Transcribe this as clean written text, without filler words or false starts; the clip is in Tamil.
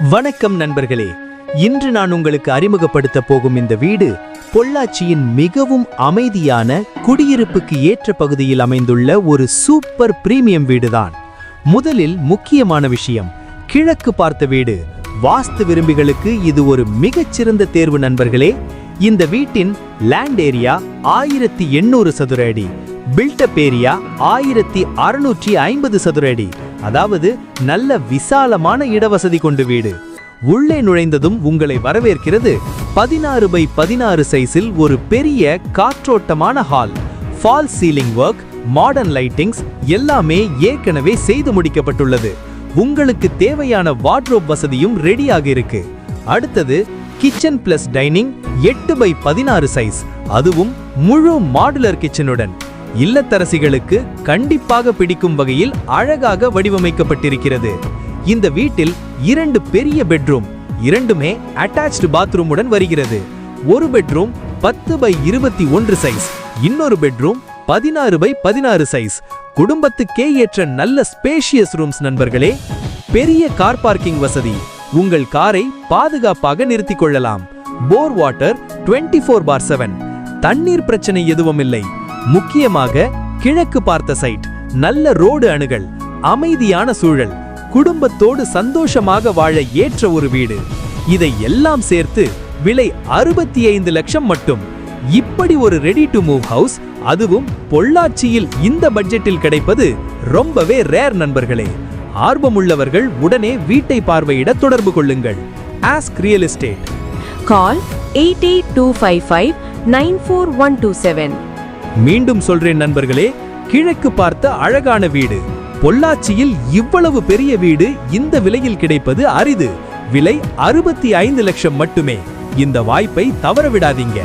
வணக்கம் நண்பர்களே. இன்று நான் உங்களுக்கு அறிமுகப்படுத்த போகும் இந்த வீடு பொள்ளாச்சியின் மிகவும் அமைதியான குடியிருப்புக்கு ஏற்ற பகுதியில் அமைந்துள்ள ஒரு சூப்பர் பிரீமியம் வீடுதான். முதலில் முக்கியமான விஷயம், கிழக்கு பார்த்த வீடு. வாஸ்து விரும்பிகளுக்கு இது ஒரு மிகச்சிறந்த தேர்வு நண்பர்களே. இந்த வீட்டின் லேண்ட் ஏரியா 1800 சதுர அடி, பில்டப் ஏரியா 1650 சதுர அடி. அதாவது நல்ல விசாலமான இடவசதி கொண்டு வீடு. உள்ளே நுழைந்ததும் உங்களை வரவேற்கிறது 16x16 சைஸில் ஒரு பெரிய காற்றோட்டமான hall. Fall ceiling work, modern lightings எல்லாமே ஏற்கனவே செய்து முடிக்கப்பட்டுள்ளது. உங்களுக்கு தேவையான வார்ட்ரோப் வசதியும் ரெடியாக இருக்கு. அடுத்தது kitchen plus dining 8x16 size, அதுவும் முழு மாடுலர் கிச்சனுடன். இல்லத்தரசிகளுக்கு கண்டிப்பாக பிடிக்கும் வகையில் அழகாக வடிவமைக்கப்பட்டிருக்கிறது. இந்த வீட்டில் 2 பெரிய பெட்ரூம், இரண்டுமே அட்டாச்டு பாத்ரூமுடன் வருகிறது. ஒரு பெட்ரூம் 10x21 சைஸ், இன்னொரு பெட்ரூம் 16x16 சைஸ். குடும்பத்துக்கே ஏற்ற நல்ல ஸ்பேஷியஸ் ரூம்ஸ் நண்பர்களே. பெரிய கார் பார்க்கிங் வசதி, உங்கள் காரை பாதுகாப்பாக நிறுத்திக் கொள்ளலாம். போர் வாட்டர் 24/7, தண்ணீர் பிரச்சனை எதுவும் இல்லை. முக்கியமாக கிழக்கு பார்த்த சைட், நல்ல ரோடு அணுகல், அமைதியான சூழல், குடும்பத்தோடு சந்தோஷமாக வாழ ஏற்ற ஒரு வீடு. இதை எல்லாம் சேர்த்து விலை 65 லட்சம் மட்டும். இப்படி ஒரு ரெடி டு மூவ் ஹவுஸ், அதுவும் பொள்ளாச்சியில் இந்த பட்ஜெட்டில் கிடைப்பது ரொம்பவே ரேர் நண்பர்களே. ஆர்வமுள்ளவர்கள் உடனே வீட்டை பார்வையிட தொடர்பு கொள்ளுங்கள். Ask real estate. கால் 8825594127. மீண்டும் சொல்றேன் நண்பர்களே, கிழக்கு பார்த்த அழகான வீடு. பொள்ளாச்சியில் இவ்வளவு பெரிய வீடு இந்த விலையில் கிடைப்பது அரிது. விலை 65 லட்சம் மட்டுமே. இந்த வாய்ப்பை தவறவிடாதீங்க.